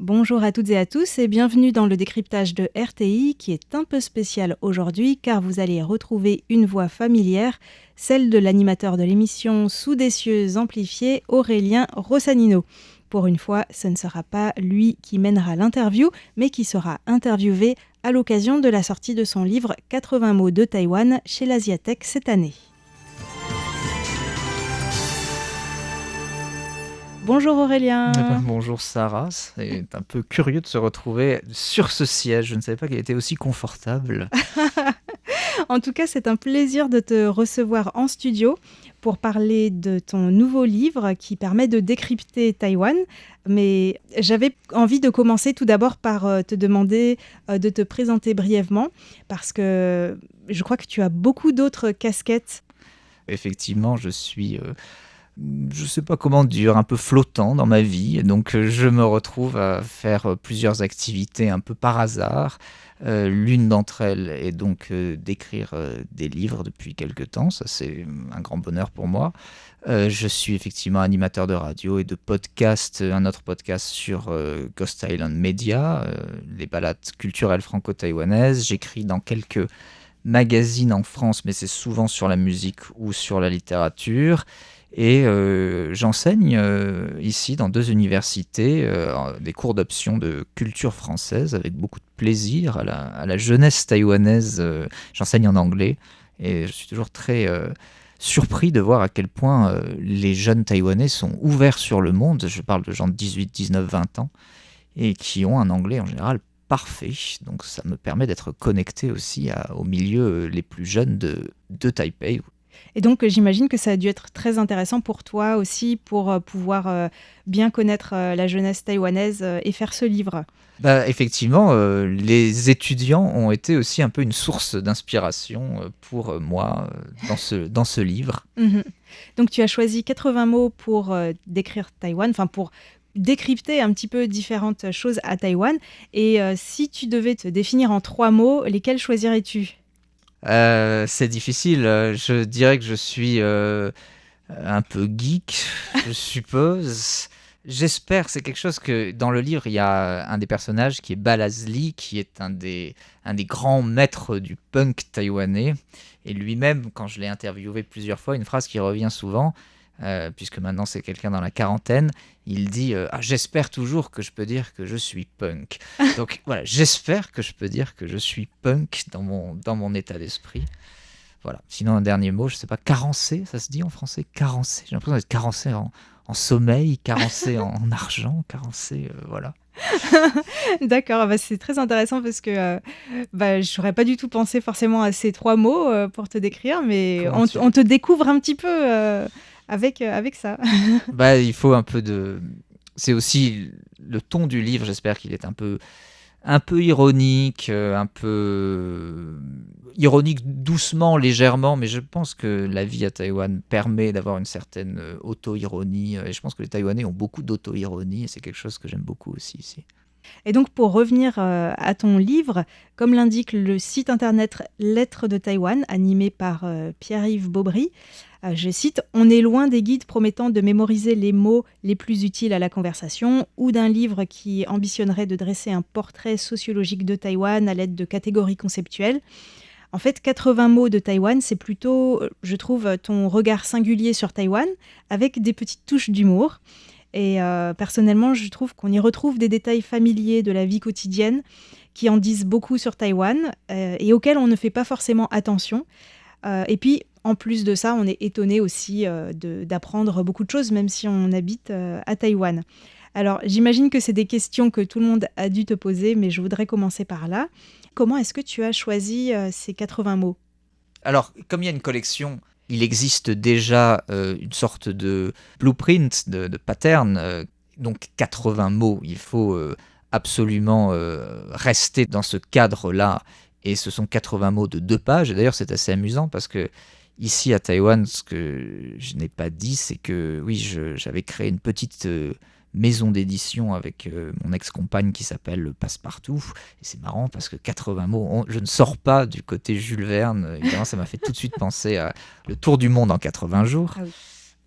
Bonjour à toutes et à tous et bienvenue dans le décryptage de RTI qui est un peu spécial aujourd'hui car vous allez retrouver une voix familière, celle de l'animateur de l'émission Sous des cieux amplifiés, Aurélien Rossanino. Pour une fois, ce ne sera pas lui qui mènera l'interview, mais qui sera interviewé à l'occasion de la sortie de son livre 80 mots de Taïwan chez l'Asiatech cette année. Bonjour Aurélien. Bonjour Sarah, c'est un peu curieux de se retrouver sur ce siège, je ne savais pas qu'il était aussi confortable. En tout cas, c'est un plaisir de te recevoir en studio pour parler de ton nouveau livre qui permet de décrypter Taïwan. Mais j'avais envie de commencer tout d'abord par te demander de te présenter brièvement parce que je crois que tu as beaucoup d'autres casquettes. Effectivement, je sais pas comment dire, un peu flottant dans ma vie. Donc, je me retrouve à faire plusieurs activités un peu par hasard. L'une d'entre elles est donc d'écrire des livres depuis quelque temps. Ça, c'est un grand bonheur pour moi. Je suis effectivement animateur de radio et de podcast, un autre podcast sur Ghost Island Media, les balades culturelles franco-taïwanaises. J'écris dans quelques magazines en France, mais c'est souvent sur la musique ou sur la littérature. Et j'enseigne ici dans 2 universités des cours d'option de culture française avec beaucoup de plaisir à la jeunesse taïwanaise. J'enseigne en anglais et je suis toujours très surpris de voir à quel point les jeunes taïwanais sont ouverts sur le monde. Je parle de gens de 18, 19, 20 ans et qui ont un anglais en général parfait. Donc ça me permet d'être connecté aussi aux milieux les plus jeunes de Taipei. Et donc, j'imagine que ça a dû être très intéressant pour toi aussi pour pouvoir bien connaître la jeunesse taïwanaise et faire ce livre. Effectivement, les étudiants ont été aussi un peu une source d'inspiration pour moi dans ce livre. Mmh. Donc, tu as choisi 80 mots pour décrire Taïwan, enfin pour décrypter un petit peu différentes choses à Taïwan. Et si tu devais te définir en 3 mots, lesquels choisirais-tu ? C'est difficile. Je dirais que je suis un peu geek, je suppose. J'espère, c'est quelque chose que dans le livre, il y a un des personnages qui est Balazli, qui est un des grands maîtres du punk taïwanais. Et lui-même, quand je l'ai interviewé plusieurs fois, une phrase qui revient souvent, puisque maintenant c'est quelqu'un dans la quarantaine, il dit j'espère toujours que je peux dire que je suis punk. Donc voilà, j'espère que je peux dire que je suis punk dans mon état d'esprit. Voilà. Sinon, un dernier mot, je sais pas, carencé, ça se dit en français, carencé. J'ai l'impression d'être carencé en sommeil, carencé en argent, carencé, voilà. D'accord, c'est très intéressant parce que je n'aurais pas du tout pensé forcément à ces 3 mots pour te décrire, mais on te découvre un petit peu avec ça. Il faut un peu de... C'est aussi le ton du livre, j'espère qu'il est un peu ironique, un peu ironique doucement, légèrement, mais je pense que la vie à Taïwan permet d'avoir une certaine auto-ironie, et je pense que les Taïwanais ont beaucoup d'auto-ironie, et c'est quelque chose que j'aime beaucoup aussi ici. Et donc, pour revenir à ton livre, comme l'indique le site internet Lettres de Taïwan, animé par Pierre-Yves Baubry, je cite « On est loin des guides promettant de mémoriser les mots les plus utiles à la conversation ou d'un livre qui ambitionnerait de dresser un portrait sociologique de Taïwan à l'aide de catégories conceptuelles. En fait, 80 mots de Taïwan, c'est plutôt, je trouve, ton regard singulier sur Taïwan avec des petites touches d'humour. Et personnellement, je trouve qu'on y retrouve des détails familiers de la vie quotidienne qui en disent beaucoup sur Taïwan et auxquels on ne fait pas forcément attention. Et puis, en plus de ça, on est étonné aussi d'apprendre beaucoup de choses, même si on habite à Taïwan. Alors, j'imagine que c'est des questions que tout le monde a dû te poser, mais je voudrais commencer par là. Comment est-ce que tu as choisi ces 80 mots ? Alors, comme il y a une collection, il existe déjà une sorte de blueprint, de pattern, donc 80 mots. Il faut absolument rester dans ce cadre-là, et ce sont 80 mots de 2 pages. Et d'ailleurs, c'est assez amusant parce que ici à Taïwan, ce que je n'ai pas dit, c'est que oui, j'avais créé une petite maison d'édition avec mon ex-compagne qui s'appelle Passepartout. Et c'est marrant parce que 80 mots, je ne sors pas du côté Jules Verne. Évidemment, ça m'a fait tout de suite penser à Le Tour du monde en 80 jours. Ah oui.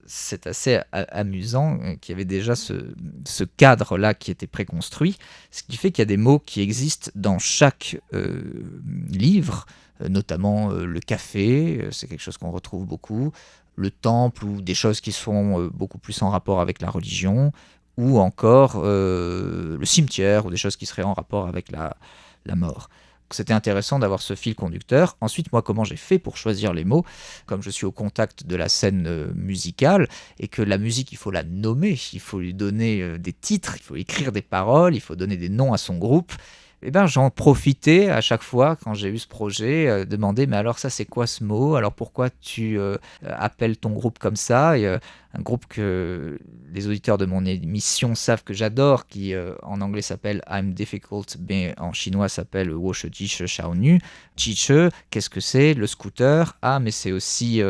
c'est assez amusant qu'il y avait déjà ce cadre-là qui était préconstruit, ce qui fait qu'il y a des mots qui existent dans chaque livre, notamment le café, c'est quelque chose qu'on retrouve beaucoup, le temple ou des choses qui sont beaucoup plus en rapport avec la religion, ou encore le cimetière ou des choses qui seraient en rapport avec la mort. C'était intéressant d'avoir ce fil conducteur. Ensuite, moi, comment j'ai fait pour choisir les mots? Comme je suis au contact de la scène musicale, et que la musique, il faut la nommer, il faut lui donner des titres, il faut écrire des paroles, il faut donner des noms à son groupe. Eh ben, j'en profitais à chaque fois quand j'ai eu ce projet, demander mais alors ça c'est quoi ce mot? Alors pourquoi tu appelles ton groupe comme ça? Et, un groupe que les auditeurs de mon émission savent que j'adore, qui en anglais s'appelle I'm Difficult, mais en chinois s'appelle Woshi Jiche Xiaonu. Jiche, qu'est-ce que c'est? Le scooter. Ah, mais c'est aussi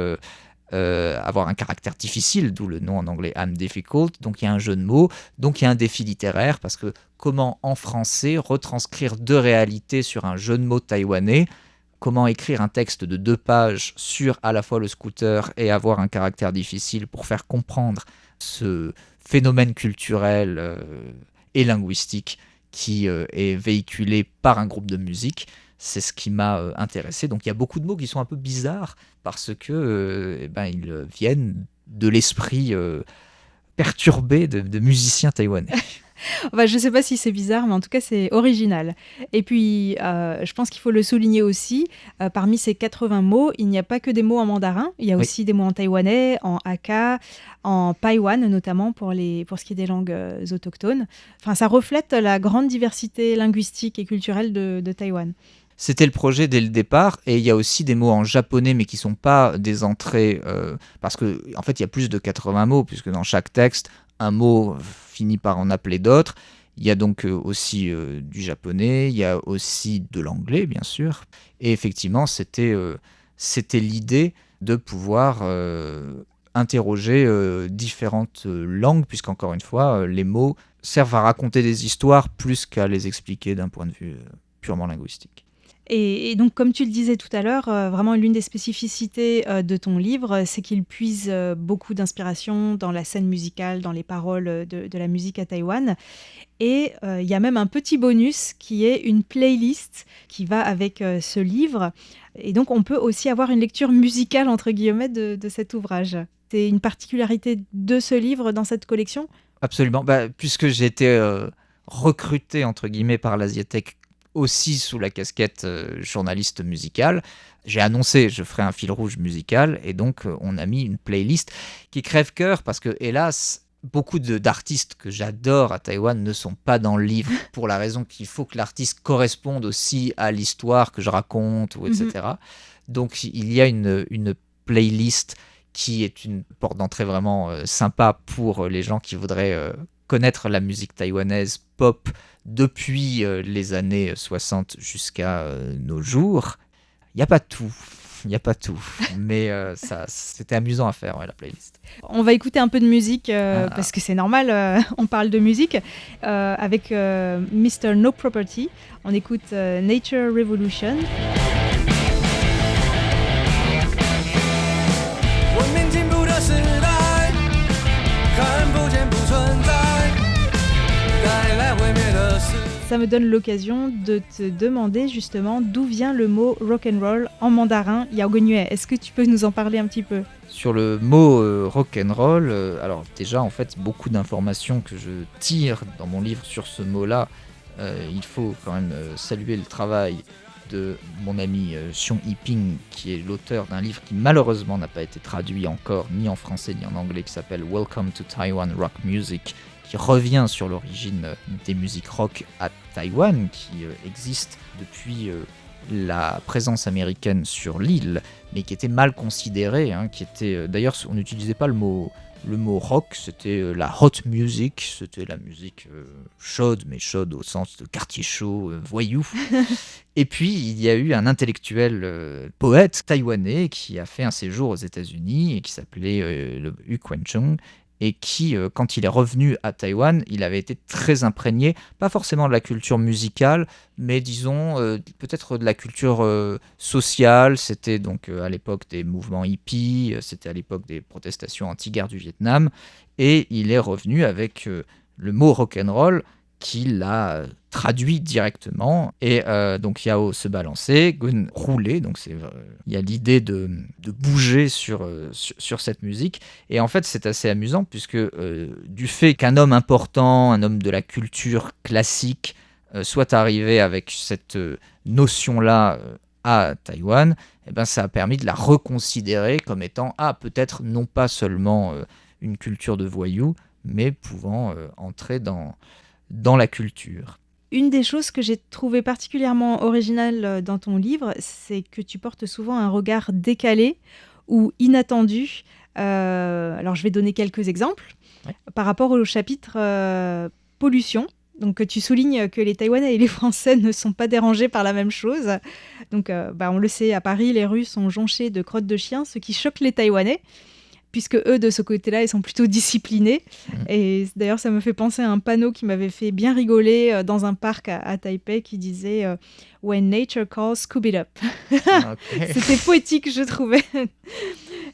avoir un caractère difficile, d'où le nom en anglais I'm Difficult. Donc il y a un jeu de mots, donc il y a un défi littéraire, parce que comment en français retranscrire deux réalités sur un jeu de mots taïwanais? Comment écrire un texte de 2 pages sur à la fois le scooter et avoir un caractère difficile pour faire comprendre ce phénomène culturel et linguistique qui est véhiculé par un groupe de musique? C'est ce qui m'a intéressé. Donc il y a beaucoup de mots qui sont un peu bizarres parce que ils viennent de l'esprit perturbé de musiciens taïwanais. Enfin, je ne sais pas si c'est bizarre, mais en tout cas, c'est original. Et puis, je pense qu'il faut le souligner aussi, parmi ces 80 mots, il n'y a pas que des mots en mandarin, il y a aussi des mots en taïwanais, en hakka, en paiwan notamment pour ce qui est des langues autochtones. Enfin, ça reflète la grande diversité linguistique et culturelle de Taïwan. C'était le projet dès le départ, et il y a aussi des mots en japonais, mais qui ne sont pas des entrées, parce qu'en fait, il y a plus de 80 mots, puisque dans chaque texte, un mot finit par en appeler d'autres. Il y a donc aussi du japonais, il y a aussi de l'anglais, bien sûr. Et effectivement, c'était l'idée de pouvoir interroger différentes langues, puisqu'encore une fois, les mots servent à raconter des histoires plus qu'à les expliquer d'un point de vue purement linguistique. Et donc, comme tu le disais tout à l'heure, vraiment l'une des spécificités de ton livre, c'est qu'il puise beaucoup d'inspiration dans la scène musicale, dans les paroles de la musique à Taïwan. Et il y a même un petit bonus qui est une playlist qui va avec ce livre. Et donc, on peut aussi avoir une lecture musicale, entre guillemets, de cet ouvrage. C'est une particularité de ce livre dans cette collection? Absolument. Puisque j'ai été recruté, entre guillemets, par l'Asiatech, aussi sous la casquette journaliste musical, j'ai annoncé je ferai un fil rouge musical, et donc on a mis une playlist qui crève-cœur parce que, hélas, beaucoup d'artistes que j'adore à Taïwan ne sont pas dans le livre pour la raison qu'il faut que l'artiste corresponde aussi à l'histoire que je raconte, ou etc. Donc il y a une playlist qui est une porte d'entrée vraiment sympa pour les gens qui voudraient connaître la musique taïwanaise pop depuis les années 60 jusqu'à nos jours. Il n'y a pas tout, mais c'était amusant à faire, la playlist. On va écouter un peu de musique, parce que c'est normal, on parle de musique, avec Mr. No Property. On écoute Nature Revolution. Ça me donne l'occasion de te demander justement d'où vient le mot rock'n'roll en mandarin, Yaogunyue. Est-ce que tu peux nous en parler un petit peu? Sur le mot rock'n'roll, alors déjà en fait beaucoup d'informations que je tire dans mon livre sur ce mot-là, il faut quand même saluer le travail de mon ami Xiong Yiping, qui est l'auteur d'un livre qui malheureusement n'a pas été traduit encore, ni en français ni en anglais, qui s'appelle Welcome to Taiwan Rock Music, qui revient sur l'origine des musiques rock à Taïwan, qui existe depuis la présence américaine sur l'île, mais qui était mal considérée, qui était d'ailleurs, on n'utilisait pas le mot rock, c'était la hot music, c'était la musique chaude, mais chaude au sens de quartier chaud, voyou. Et puis il y a eu un intellectuel poète taïwanais qui a fait un séjour aux États-Unis et qui s'appelait le Hu Quanchong, et qui, quand il est revenu à Taïwan, il avait été très imprégné, pas forcément de la culture musicale, mais disons peut-être de la culture sociale. C'était donc à l'époque des mouvements hippies, c'était à l'époque des protestations anti-guerre du Vietnam, et il est revenu avec le mot rock'n'roll qu'il a traduit directement. Et donc Yao se balançait, Gun roulait, donc il y a l'idée de bouger sur cette musique. Et en fait, c'est assez amusant, puisque du fait qu'un homme important, un homme de la culture classique, soit arrivé avec cette notion-là à Taïwan, eh ben, ça a permis de la reconsidérer comme étant, peut-être non pas seulement une culture de voyous, mais pouvant entrer dans la culture. Une des choses que j'ai trouvé particulièrement originale dans ton livre, c'est que tu portes souvent un regard décalé ou inattendu. Alors, je vais donner quelques exemples. Ouais. Par rapport au chapitre pollution, donc tu soulignes que les Taïwanais et les Français ne sont pas dérangés par la même chose. Donc, on le sait, à Paris, les rues sont jonchées de crottes de chiens, ce qui choque les Taïwanais, puisque eux, de ce côté-là, ils sont plutôt disciplinés. Et d'ailleurs, ça me fait penser à un panneau qui m'avait fait bien rigoler dans un parc à Taipei qui disait When nature calls, scoop it up. Okay. C'était poétique, je trouvais.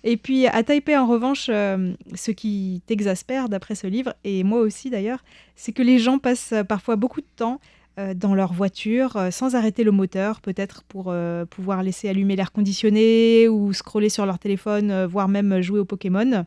Et puis à Taipei, en revanche, ce qui t'exaspère d'après ce livre, et moi aussi d'ailleurs, c'est que les gens passent parfois beaucoup de temps dans leur voiture sans arrêter le moteur, peut-être pour pouvoir laisser allumer l'air conditionné ou scroller sur leur téléphone, voire même jouer au Pokémon.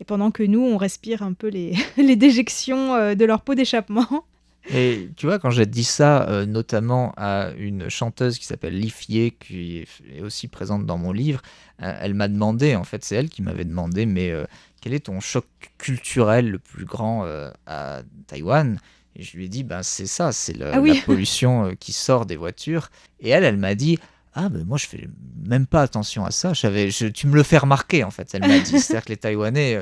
Et pendant que nous, on respire un peu les, les déjections de leur pot d'échappement. Et tu vois, quand j'ai dit ça, notamment à une chanteuse qui s'appelle Lifier, qui est aussi présente dans mon livre, elle m'a demandé, en fait, c'est elle qui m'avait demandé, mais quel est ton choc culturel le plus grand à Taïwan? Et je lui ai dit, c'est ça, c'est Ah oui. la pollution qui sort des voitures. Et elle m'a dit, moi je fais même pas attention à ça, tu me le fais remarquer, en fait, elle m'a dit. C'est-à-dire que les Taïwanais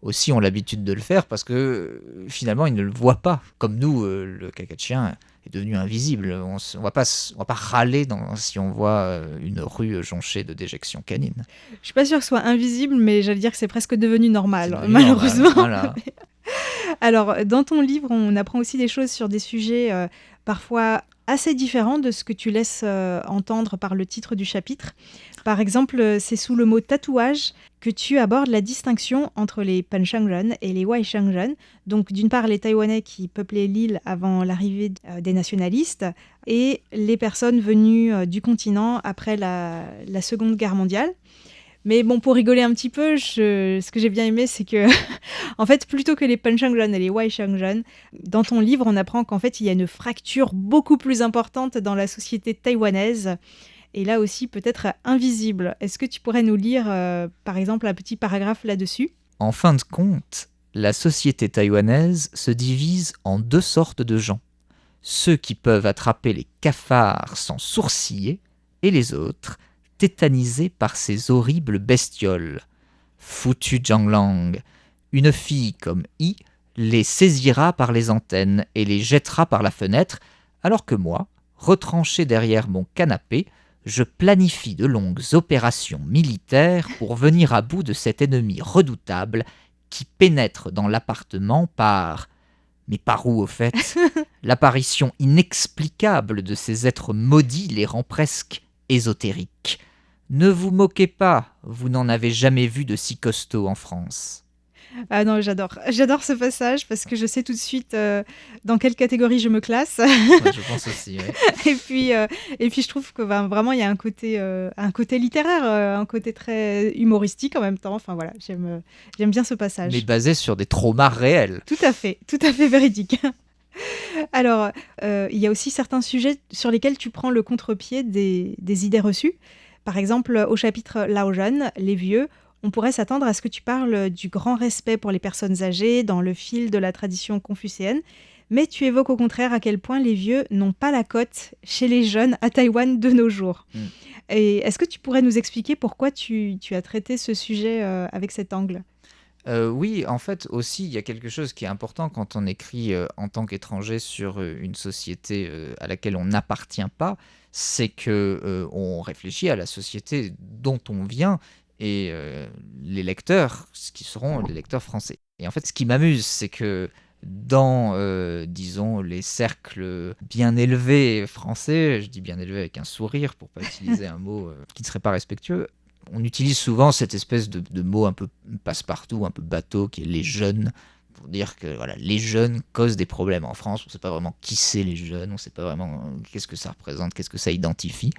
aussi ont l'habitude de le faire parce que finalement ils ne le voient pas. Comme nous, le caca de chien est devenu invisible. On va pas râler si on voit une rue jonchée de déjections canines. Je suis pas sûre que ce soit invisible, mais j'allais dire que c'est presque devenu normal, C'est devenu malheureusement. normal, voilà. Alors, dans ton livre, on apprend aussi des choses sur des sujets parfois assez différents de ce que tu laisses entendre par le titre du chapitre. Par exemple, c'est sous le mot tatouage que tu abordes la distinction entre les Panchangren et les Waishangren. Donc, d'une part, les Taïwanais qui peuplaient l'île avant l'arrivée des nationalistes et les personnes venues du continent après la Seconde Guerre mondiale. Mais bon, pour rigoler un petit peu, ce que j'ai bien aimé, c'est que, en fait, plutôt que les Panchangren et les Waishangren, dans ton livre, on apprend qu'en fait, il y a une fracture beaucoup plus importante dans la société taïwanaise, et là aussi peut-être invisible. Est-ce que tu pourrais nous lire, par exemple, un petit paragraphe là-dessus ? En fin de compte, la société taïwanaise se divise en deux sortes de gens. Ceux qui peuvent attraper les cafards sans sourciller, et les autres tétanisé par ces horribles bestioles. Foutu Jianglang, une fille comme I les saisira par les antennes et les jettera par la fenêtre, alors que moi, retranché derrière mon canapé, je planifie de longues opérations militaires pour venir à bout de cet ennemi redoutable qui pénètre dans l'appartement par... Mais par où, au fait? L'apparition inexplicable de ces êtres maudits les rend presque ésotériques. Ne vous moquez pas, vous n'en avez jamais vu de si costaud en France. Ah non, j'adore. J'adore ce passage parce que je sais tout de suite dans quelle catégorie je me classe. Ouais, je pense aussi, ouais. et puis je trouve que vraiment il y a un côté littéraire, un côté très humoristique en même temps. Enfin voilà, j'aime bien ce passage. Mais basé sur des traumas réels. Tout à fait véridique. Alors, il y a aussi certains sujets sur lesquels tu prends le contre-pied des idées reçues. Par exemple, au chapitre Lao Zhan, les vieux, on pourrait s'attendre à ce que tu parles du grand respect pour les personnes âgées dans le fil de la tradition confucéenne, mais tu évoques au contraire à quel point les vieux n'ont pas la cote chez les jeunes à Taïwan de nos jours. Et est-ce que tu pourrais nous expliquer pourquoi tu as traité ce sujet avec cet angle ? Oui, en fait aussi, il y a quelque chose qui est important quand on écrit en tant qu'étranger sur une société à laquelle on n'appartient pas, c'est que on réfléchit à la société dont on vient et les lecteurs, ce qui seront les lecteurs français. Et en fait, ce qui m'amuse, c'est que dans, disons, les cercles bien élevés français, je dis bien élevés avec un sourire pour pas utiliser un mot qui ne serait pas respectueux, on utilise souvent cette espèce de mot un peu passe-partout, un peu bateau, qui est les jeunes, pour dire que voilà, les jeunes causent des problèmes en France. On ne sait pas vraiment qui c'est les jeunes, on ne sait pas vraiment qu'est-ce que ça représente, qu'est-ce que ça identifie.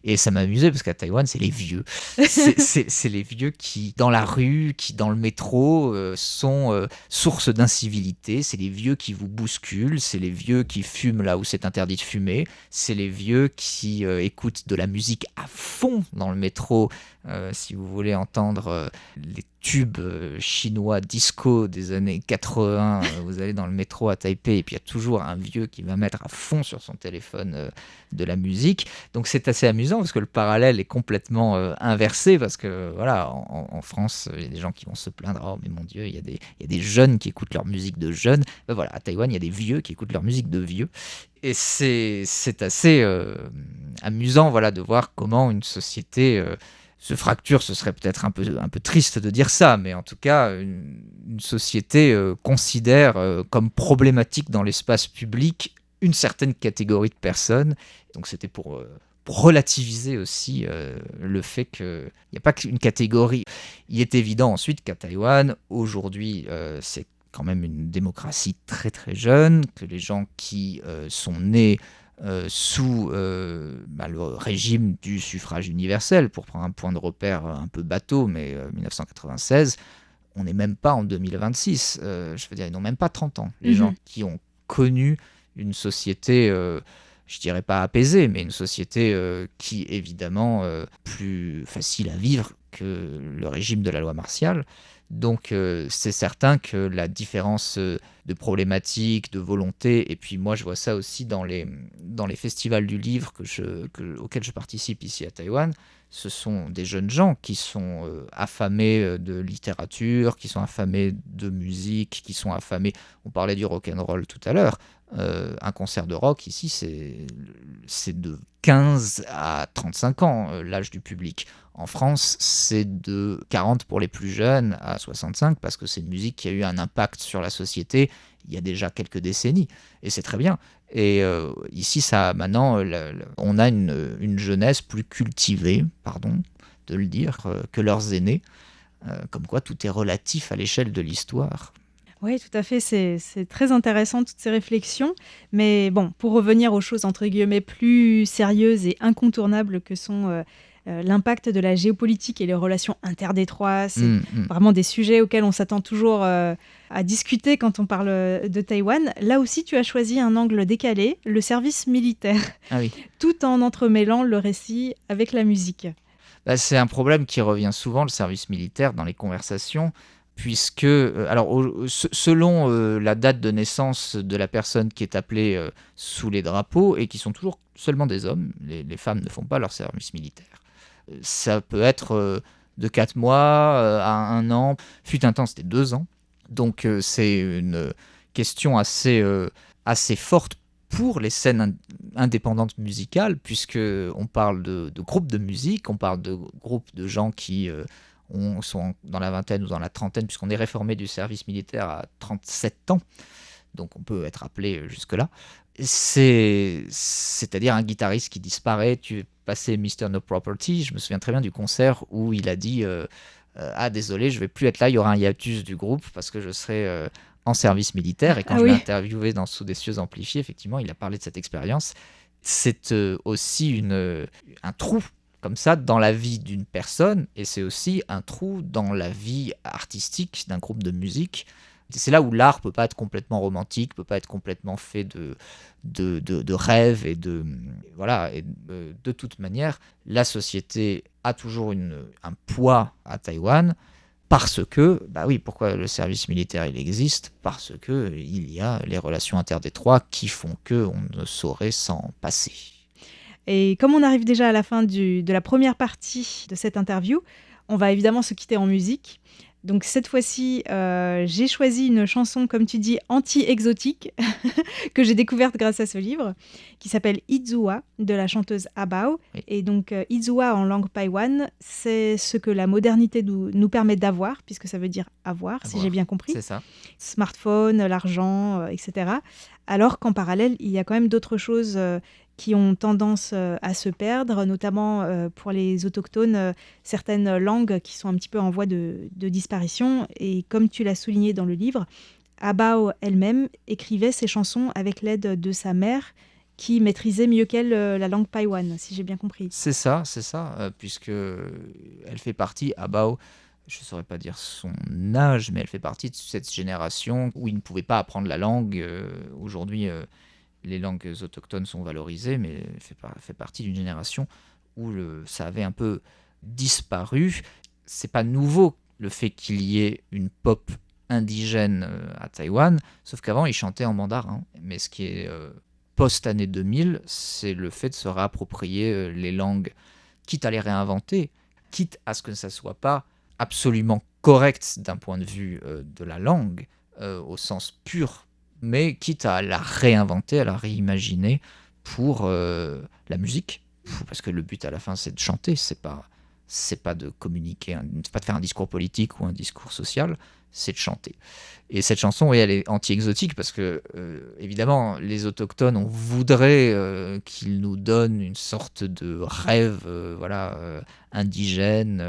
Et ça m'amusait parce qu'à Taïwan, c'est les vieux. C'est les vieux qui, dans la rue, qui dans le métro, sont source d'incivilité. C'est les vieux qui vous bousculent, c'est les vieux qui fument là où c'est interdit de fumer, c'est les vieux qui écoutent de la musique à fond dans le métro. Si vous voulez entendre les tubes chinois disco des années 80, vous allez dans le métro à Taipei et puis il y a toujours un vieux qui va mettre à fond sur son téléphone de la musique. Donc c'est assez amusant parce que le parallèle est complètement inversé, parce que voilà, en France, il y a des gens qui vont se plaindre, oh mais mon Dieu, il y a des jeunes qui écoutent leur musique de jeunes. Ben voilà, à Taïwan, il y a des vieux qui écoutent leur musique de vieux. Et c'est assez amusant, voilà, de voir comment une société se fracture. Ce serait peut-être un peu triste de dire ça, mais en tout cas, une société considère comme problématique dans l'espace public une certaine catégorie de personnes. Donc c'était pour relativiser aussi le fait qu'il n'y a pas qu'une catégorie. Il est évident ensuite qu'à Taïwan, aujourd'hui, c'est quand même une démocratie très très jeune, que les gens qui sont nés sous le régime du suffrage universel, pour prendre un point de repère un peu bateau, mais 1996, on n'est même pas en 2026. Je veux dire, ils n'ont même pas 30 ans. Les gens qui ont connu une société, je dirais pas apaisée, mais une société qui, évidemment, plus facile à vivre que le régime de la loi martiale. Donc c'est certain que la différence de problématiques, de volonté, et puis moi je vois ça aussi dans les festivals du livre auxquels je participe ici à Taïwan. Ce sont des jeunes gens qui sont affamés de littérature, qui sont affamés de musique, qui sont affamés... On parlait du rock'n'roll tout à l'heure. Un concert de rock ici, c'est de 15 à 35 ans, l'âge du public. En France, c'est de 40 pour les plus jeunes à 65, parce que c'est une musique qui a eu un impact sur la société il y a déjà quelques décennies, et c'est très bien. Et ici, ça, maintenant, on a une jeunesse plus cultivée, pardon de le dire, que leurs aînés, comme quoi tout est relatif à l'échelle de l'histoire. Oui, tout à fait, c'est très intéressant toutes ces réflexions. Mais bon, pour revenir aux choses entre guillemets plus sérieuses et incontournables que sont l'impact de la géopolitique et les relations interdétroites, c'est vraiment des sujets auxquels on s'attend toujours à discuter quand on parle de Taïwan. Là aussi, tu as choisi un angle décalé, le service militaire, tout en entremêlant le récit avec la musique. Bah, c'est un problème qui revient souvent, le service militaire, dans les conversations, puisque, selon la date de naissance de la personne qui est appelée sous les drapeaux, et qui sont toujours seulement des hommes, les femmes ne font pas leur service militaire. Ça peut être de 4 mois à 1 an, fut un temps c'était 2 ans, donc c'est une question assez forte pour les scènes indépendantes musicales, puisqu'on parle de groupes de musique, on parle de groupes de gens qui... sont dans la vingtaine ou dans la trentaine, puisqu'on est réformé du service militaire à 37 ans, donc on peut être appelé jusque-là. C'est-à-dire un guitariste qui disparaît, tu es passé Mr. No Property, je me souviens très bien du concert où il a dit ah désolé, je vais plus être là, il y aura un hiatus du groupe parce que je serai en service militaire. Et quand je l'ai interviewé dans Sous des cieux amplifiés, effectivement, il a parlé de cette expérience. C'est aussi un trou comme ça dans la vie d'une personne, et c'est aussi un trou dans la vie artistique d'un groupe de musique. C'est là où l'art peut pas être complètement romantique, peut pas être complètement fait de rêves, et voilà. Et de toute manière, la société a toujours un poids à Taïwan, parce que, pourquoi le service militaire il existe? Parce que il y a les relations interdétroites qui font que on ne saurait s'en passer. Et comme on arrive déjà à la fin de la première partie de cette interview, on va évidemment se quitter en musique. Donc cette fois-ci, j'ai choisi une chanson, comme tu dis, anti-exotique, que j'ai découverte grâce à ce livre, qui s'appelle Izua, de la chanteuse Abao. Oui. Et donc Izua en langue paiwan, c'est ce que la modernité nous permet d'avoir, puisque ça veut dire avoir, si j'ai bien compris. C'est ça. Smartphone, l'argent, etc. Alors qu'en parallèle, il y a quand même d'autres choses qui ont tendance à se perdre, notamment pour les autochtones, certaines langues qui sont un petit peu en voie de disparition. Et comme tu l'as souligné dans le livre, Abao elle-même écrivait ses chansons avec l'aide de sa mère, qui maîtrisait mieux qu'elle la langue paiwan, si j'ai bien compris. C'est ça, puisque elle fait partie, Abao, je ne saurais pas dire son âge, mais elle fait partie de cette génération où ils ne pouvaient pas apprendre la langue. Aujourd'hui, les langues autochtones sont valorisées, mais elle fait partie d'une génération où ça avait un peu disparu. C'est pas nouveau le fait qu'il y ait une pop indigène à Taïwan, sauf qu'avant ils chantaient en mandarin. Mais ce qui est post-année 2000, c'est le fait de se réapproprier les langues, quitte à les réinventer, quitte à ce que ça ne soit pas absolument correct d'un point de vue de la langue, au sens pur, mais quitte à la réinventer, à la réimaginer pour la musique, parce que le but à la fin c'est de chanter, c'est pas de communiquer, c'est pas de faire un discours politique ou un discours social, c'est de chanter. Et cette chanson, oui, elle est anti-exotique parce que, évidemment, les autochtones, on voudrait qu'ils nous donnent une sorte de rêve indigène,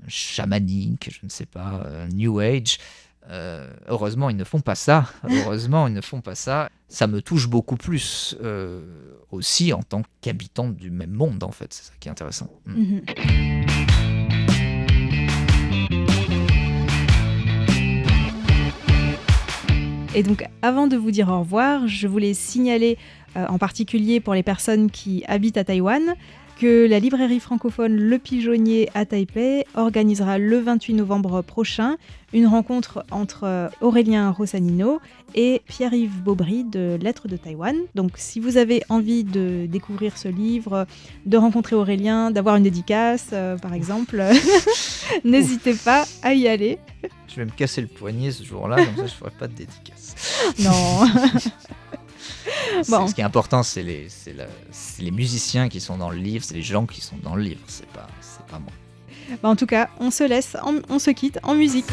chamanique, je ne sais pas, New Age. Heureusement, ils ne font pas ça. Ça me touche beaucoup plus aussi en tant qu'habitant du même monde, en fait. C'est ça qui est intéressant. Et donc, avant de vous dire au revoir, je voulais signaler, en particulier pour les personnes qui habitent à Taïwan, que la librairie francophone Le Pigeonnier à Taipei organisera le 28 novembre prochain une rencontre entre Aurélien Rossanino et Pierre-Yves Baubry de Lettres de Taïwan. Donc si vous avez envie de découvrir ce livre, de rencontrer Aurélien, d'avoir une dédicace par exemple, n'hésitez pas à y aller. Je vais me casser le poignet ce jour-là, comme ça je ne ferai pas de dédicace. Non. Bon. Ce qui est important, c'est les musiciens qui sont dans le livre, c'est les gens qui sont dans le livre, c'est pas moi. En tout cas, on se quitte en musique.